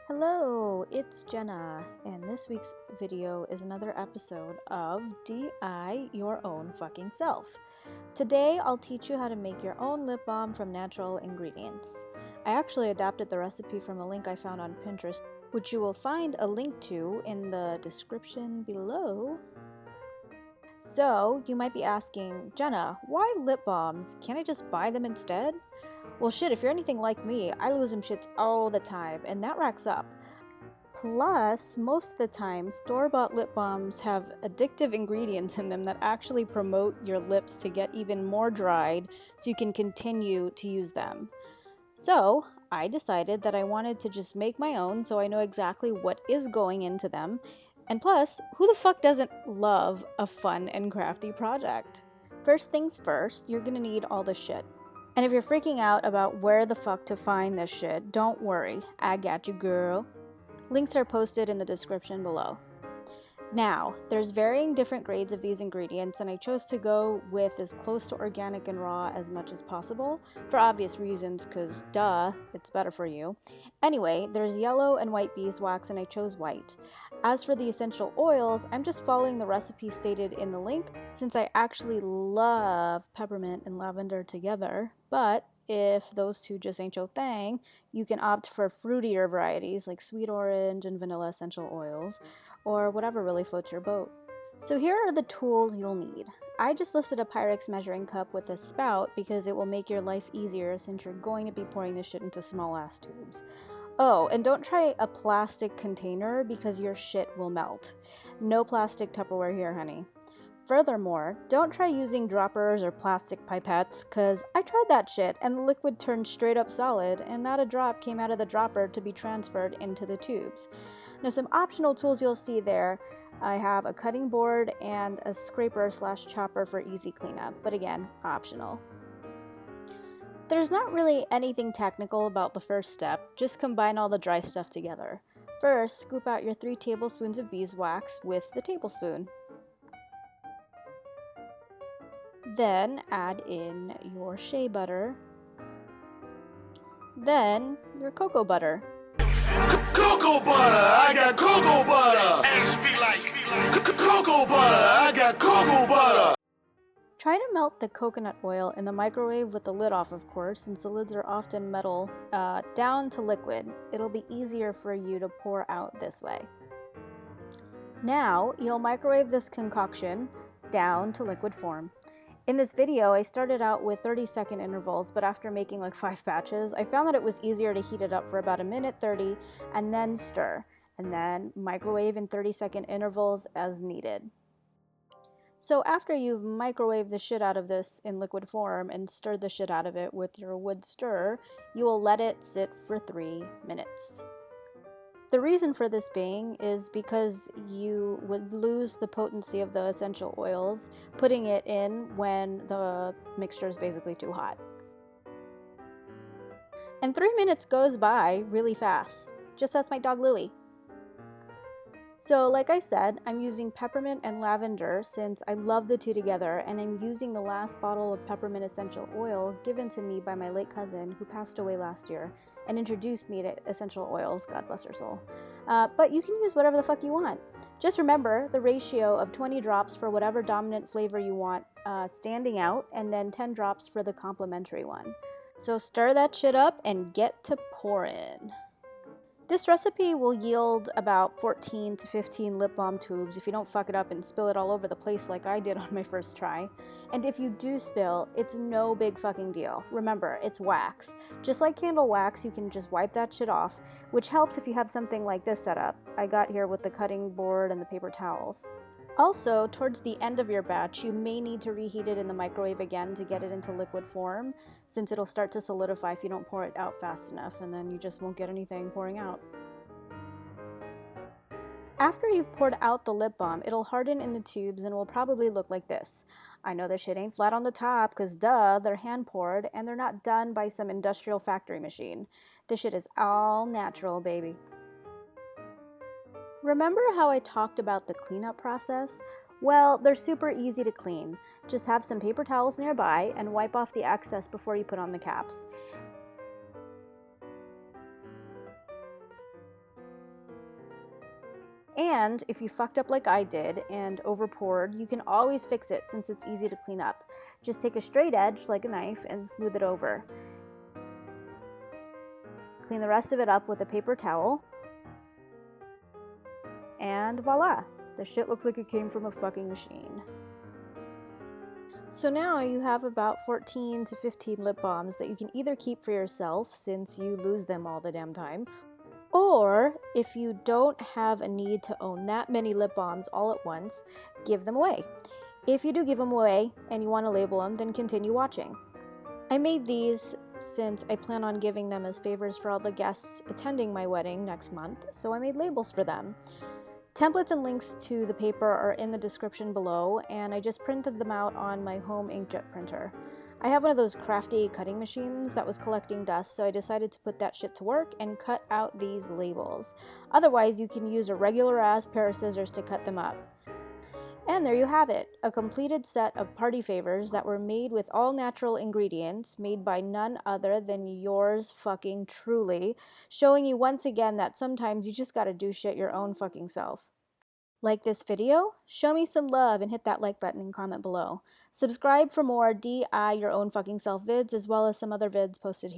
Hello, it's Jenna, and this week's video is another episode of DI Your Own Fucking Self. Today, I'll teach you how to make your own lip balm from natural ingredients. I actually adapted the recipe from a link I found on Pinterest, which you will find a link to in the description below. So, you might be asking, Jenna, why lip balms? Can't I just buy them instead? Well shit, if you're anything like me, I lose them shits all the time, and that racks up. Plus, most of the time, store-bought lip balms have addictive ingredients in them that actually promote your lips to get even more dried so you can continue to use them. So, I decided that I wanted to just make my own so I know exactly what is going into them. And plus, who the fuck doesn't love a fun and crafty project? First things first, you're gonna need all the shit. And if you're freaking out about where the fuck to find this shit, don't worry, I got you, girl. Links are posted in the description below. Now, there's varying different grades of these ingredients, and I chose to go with as close to organic and raw as much as possible, for obvious reasons, because duh, it's better for you. Anyway, there's yellow and white beeswax, and I chose white. As for the essential oils, I'm just following the recipe stated in the link, since I actually love peppermint and lavender together, but if those two just ain't your thing, you can opt for fruitier varieties like sweet orange and vanilla essential oils, or whatever really floats your boat. So here are the tools you'll need. I just listed a Pyrex measuring cup with a spout because it will make your life easier since you're going to be pouring this shit into small ass tubes. Oh, and don't try a plastic container because your shit will melt. No plastic Tupperware here, honey. Furthermore, don't try using droppers or plastic pipettes, cause I tried that shit and the liquid turned straight up solid and not a drop came out of the dropper to be transferred into the tubes. Now some optional tools you'll see there, I have a cutting board and a scraper/chopper for easy cleanup, but again, optional. There's not really anything technical about the first step, just combine all the dry stuff together. First, scoop out your 3 tablespoons of beeswax with the tablespoon. Then add in your shea butter. Then your cocoa butter. Cocoa butter, I got cocoa butter. And speak like cocoa butter, I got cocoa butter. Try to melt the coconut oil in the microwave with the lid off, of course, since the lids are often metal, down to liquid. It'll be easier for you to pour out this way. Now, you'll microwave this concoction down to liquid form. In this video, I started out with 30-second intervals, but after making like 5 batches, I found that it was easier to heat it up for about 1:30 and then stir, and then microwave in 30-second intervals as needed. So after you've microwaved the shit out of this in liquid form and stirred the shit out of it with your wood stirrer, you will let it sit for 3 minutes. The reason for this being is because you would lose the potency of the essential oils putting it in when the mixture is basically too hot. And 3 minutes goes by really fast. Just ask my dog Louie. So like I said, I'm using peppermint and lavender since I love the two together, and I'm using the last bottle of peppermint essential oil given to me by my late cousin who passed away last year and introduced me to essential oils, God bless her soul. But you can use whatever the fuck you want. Just remember the ratio of 20 drops for whatever dominant flavor you want standing out, and then 10 drops for the complementary one. So stir that shit up and get to pouring. This recipe will yield about 14 to 15 lip balm tubes if you don't fuck it up and spill it all over the place like I did on my first try. And if you do spill, it's no big fucking deal. Remember, it's wax. Just like candle wax, you can just wipe that shit off, which helps if you have something like this set up. I got here with the cutting board and the paper towels. Also, towards the end of your batch, you may need to reheat it in the microwave again to get it into liquid form, since it'll start to solidify if you don't pour it out fast enough, and then you just won't get anything pouring out. After you've poured out the lip balm, it'll harden in the tubes and will probably look like this. I know this shit ain't flat on the top, cause duh, they're hand poured, and they're not done by some industrial factory machine. This shit is all natural, baby. Remember how I talked about the cleanup process? Well, they're super easy to clean. Just have some paper towels nearby and wipe off the excess before you put on the caps. And if you fucked up like I did and over poured, you can always fix it since it's easy to clean up. Just take a straight edge like a knife and smooth it over. Clean the rest of it up with a paper towel. And voila! The shit looks like it came from a fucking machine. So now you have about 14 to 15 lip balms that you can either keep for yourself since you lose them all the damn time, or if you don't have a need to own that many lip balms all at once, give them away. If you do give them away and you want to label them, then continue watching. I made these since I plan on giving them as favors for all the guests attending my wedding next month, so I made labels for them. Templates and links to the paper are in the description below, and I just printed them out on my home inkjet printer. I have one of those crafty cutting machines that was collecting dust, so I decided to put that shit to work and cut out these labels. Otherwise, you can use a regular ass pair of scissors to cut them up. And there you have it, a completed set of party favors that were made with all natural ingredients, made by none other than yours fucking truly, showing you once again that sometimes you just gotta do shit your own fucking self. Like this video? Show me some love and hit that like button and comment below. Subscribe for more DI your own fucking self vids as well as some other vids posted here.